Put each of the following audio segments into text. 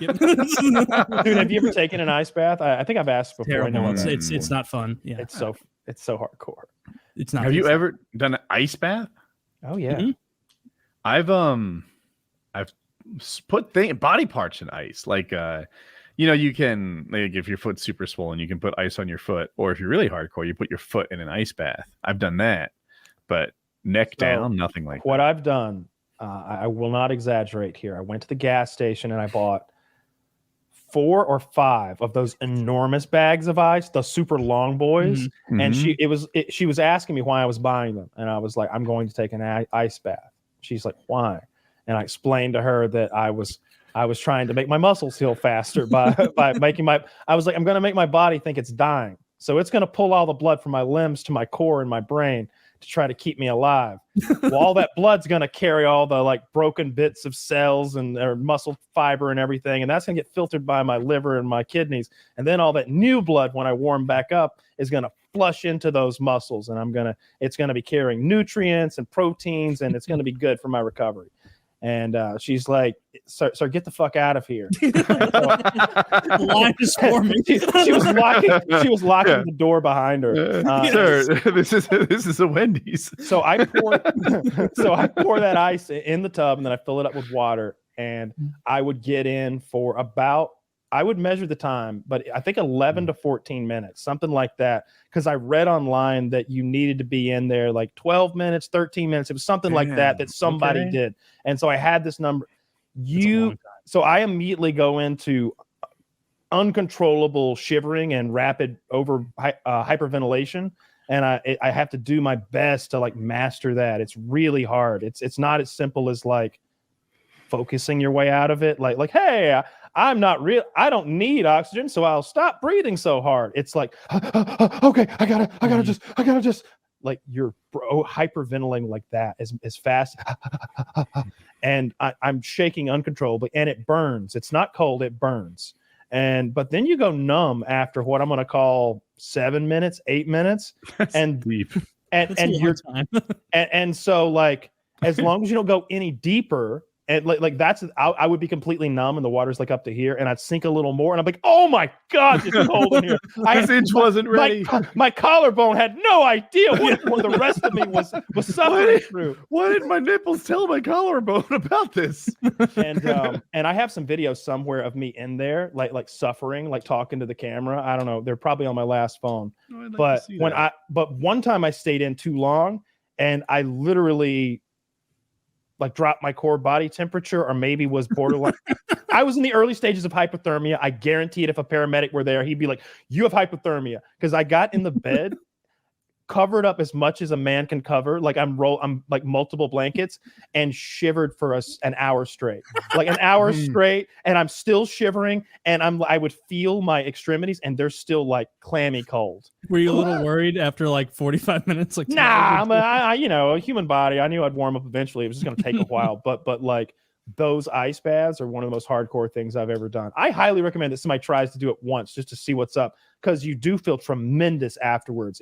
Yep. Dude, have you ever taken an ice bath? I think I've asked before. I know Terrible. that. It's not fun. Yeah, It's so hardcore. it's not. Have you ever done an ice bath? Oh yeah. Mhm. I've put body parts in ice. Like you can, like, if your foot's super swollen, you can put ice on your foot, or if you're really hardcore, you put your foot in an ice bath. I've done that, but neck down, nothing like what that. I've done. I will not exaggerate here. I went to the gas station and I bought 4 or 5 of those enormous bags of ice, the super long boys. Mm-hmm. And she was asking me why I was buying them, and I was like, I'm going to take an ice bath. She's like, why? And I explained to her that I was trying to make my muscles heal faster by making I was like, I'm going to make my body think it's dying, so it's going to pull all the blood from my limbs to my core and my brain to try to keep me alive. Well, all that blood's going to carry all the like broken bits of cells and or muscle fiber and everything, and that's going to get filtered by my liver and my kidneys, and then all that new blood, when I warm back up, is going to flush into those muscles, and it's going to be carrying nutrients and proteins, and it's going to be good for my recovery. And she's like, sir, get the fuck out of here. Line is forming. She was locking the door behind her. Sir, this is a Wendy's. So I pour that ice in the tub, and then I fill it up with water, and I would get in for about, I would measure the time, but I think 11 to 14 minutes, something like that. Because I read online that you needed to be in there like 12 minutes, 13 minutes. It was something like that somebody did. And so I had this number. So I immediately go into uncontrollable shivering and rapid hyperventilation. And I have to do my best to like master that. It's really hard. It's not as simple as like focusing your way out of it. Like, hey, I'm not real. I don't need oxygen, so I'll stop breathing so hard. It's like, okay, I gotta just like you're hyperventilating like that as fast. And I'm shaking uncontrollably, and it burns. It's not cold, it burns. But then you go numb after what I'm going to call 7 minutes, 8 minutes. That's and deep. And you're time. and so like, as long as you don't go any deeper, and like that's, I would be completely numb, and the water's like up to here, and I'd sink a little more, and I'm like, oh my God, it's cold in here. This inch wasn't ready. My collarbone had no idea what the rest of me was suffering through. Why didn't my nipples tell my collarbone about this? And I have some videos somewhere of me in there, like suffering, like talking to the camera. I don't know. They're probably on my last phone. But one time I stayed in too long, and I literally like dropped my core body temperature, or maybe was borderline. I was in the early stages of hypothermia. I guarantee it, if a paramedic were there, he'd be like, you have hypothermia. Because I got in the bed, covered up as much as a man can cover. Like I'm like multiple blankets, and shivered for an hour straight, like an hour straight. And I'm still shivering, and I would feel my extremities, and they're still like clammy cold. Were you a little worried after like 45 minutes? Like, nah, a human body. I knew I'd warm up eventually. It was just going to take a while, but like those ice baths are one of the most hardcore things I've ever done. I highly recommend that somebody tries to do it once just to see what's up, because you do feel tremendous afterwards.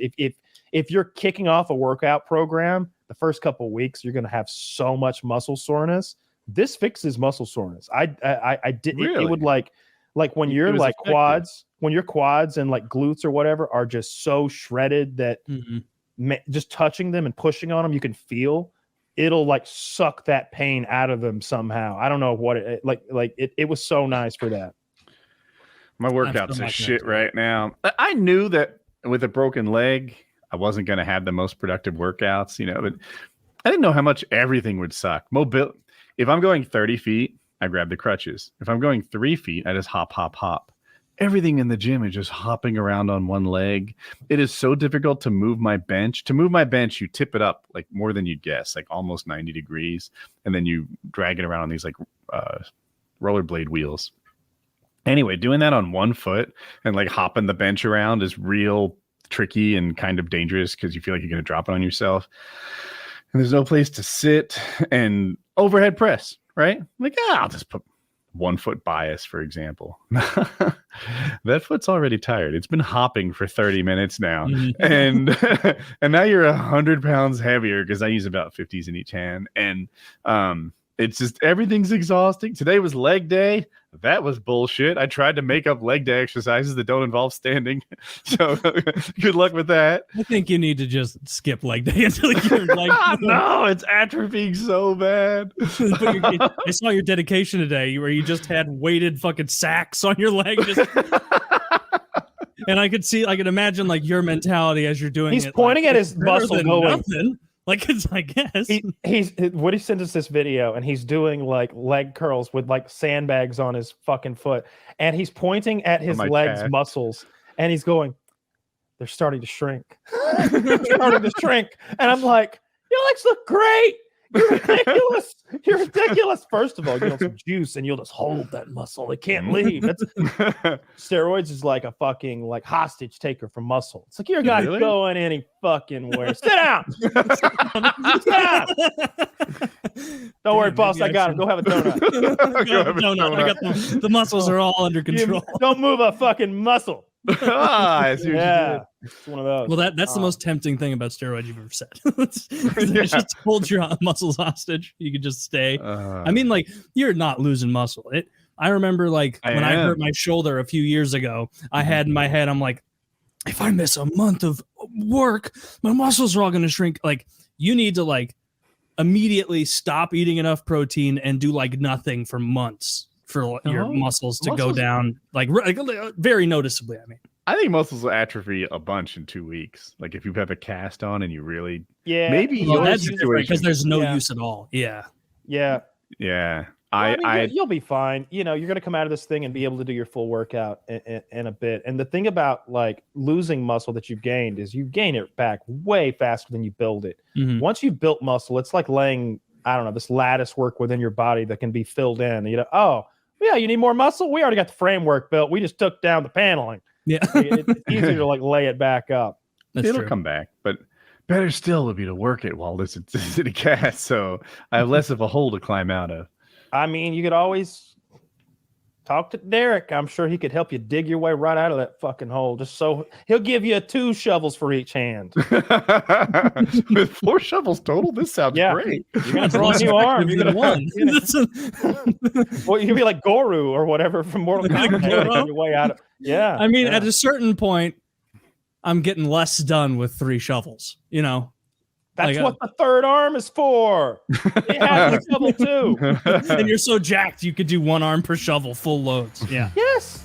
If you're kicking off a workout program, the first couple of weeks, you're going to have so much muscle soreness. This fixes muscle soreness. I did. Really? It would like when you're like effective. When your quads and like glutes or whatever are just so shredded that just touching them and pushing on them, you can feel it'll like suck that pain out of them somehow. I don't know what it was so nice for that. My workouts are shit right now. I knew that with a broken leg, I wasn't going to have the most productive workouts, but I didn't know how much everything would suck. If I'm going 30 feet, I grab the crutches. If I'm going 3 feet, I just hop. Everything in the gym is just hopping around on one leg. It is so difficult to move my bench. To move my bench, you tip it up like more than you'd guess, like almost 90 degrees. And then you drag it around on these like rollerblade wheels. Anyway, doing that on one foot and like hopping the bench around is real tricky and kind of dangerous, because you feel like you're going to drop it on yourself. And there's no place to sit. And overhead press, right? Like, I'll just put 1 foot bias, for example. That foot's already tired. It's been hopping for 30 minutes now. And now you're 100 pounds heavier, because I use about 50s in each hand. And It's just everything's exhausting. Today was leg day. That was bullshit. I tried to make up leg day exercises that don't involve standing. So good luck with that. I think you need to just skip leg day until you're like, no, it's atrophying so bad. I saw your dedication today where you just had weighted fucking sacks on your leg. And I could imagine like your mentality as you're doing He's it. pointing like, at his muscle going. Nothing. Like it's, I guess. Woody sent us this video and he's doing like leg curls with like sandbags on his fucking foot. And he's pointing at his legs muscles and he's going, they're starting to shrink. They're starting to shrink. And I'm like, your legs look great. You're ridiculous. You're ridiculous. First of all, get on some juice and you'll just hold that muscle. It can't leave. Steroids is like a fucking like hostage taker for muscle. It's like you're not going any fucking where. Sit down. Sit down. Don't worry, boss. I got him. Go have a donut. Go have a donut. I got the muscles are all under control. Don't move a fucking muscle. I see what you did. It's one of those. Well, that's the most tempting thing about steroids you've ever said. Just hold your muscles hostage. You could just stay. I mean, like you're not losing muscle. I remember like when I hurt my shoulder a few years ago, I had in my head, I'm like, if I miss a month of work, my muscles are all going to shrink. Like you need to like immediately stop eating enough protein and do like nothing for months for your muscles to go down like very noticeably. I mean, I think muscles will atrophy a bunch in 2 weeks. Like if you have a cast on and you really, maybe that's different because there's no use at all. Yeah. You'll be fine. You know, you're going to come out of this thing and be able to do your full workout in a bit. And the thing about like losing muscle that you've gained is you gain it back way faster than you build it. Mm-hmm. Once you've built muscle, it's like laying, I don't know, this lattice work within your body that can be filled in. You know, oh yeah, you need more muscle. We already got the framework built. We just took down the paneling. Yeah, it's easier to like lay it back up. It'll come back, but better still would be to work it while it's in a cast. So I have less of a hole to climb out of. I mean, you could always talk to Derek. I'm sure he could help you dig your way right out of that fucking hole. Just so he'll give you 2 shovels for each hand. With 4 shovels total, this sounds great. You're gonna draw a new arm. You're gonna one. Well, you can be like Goru or whatever from Mortal Kombat. Your way out of I mean, at a certain point, I'm getting less done with 3 shovels. You know. That's what the third arm is for. They have a shovel too. And you're so jacked, you could do 1 arm per shovel, full loads. Yeah. Yes.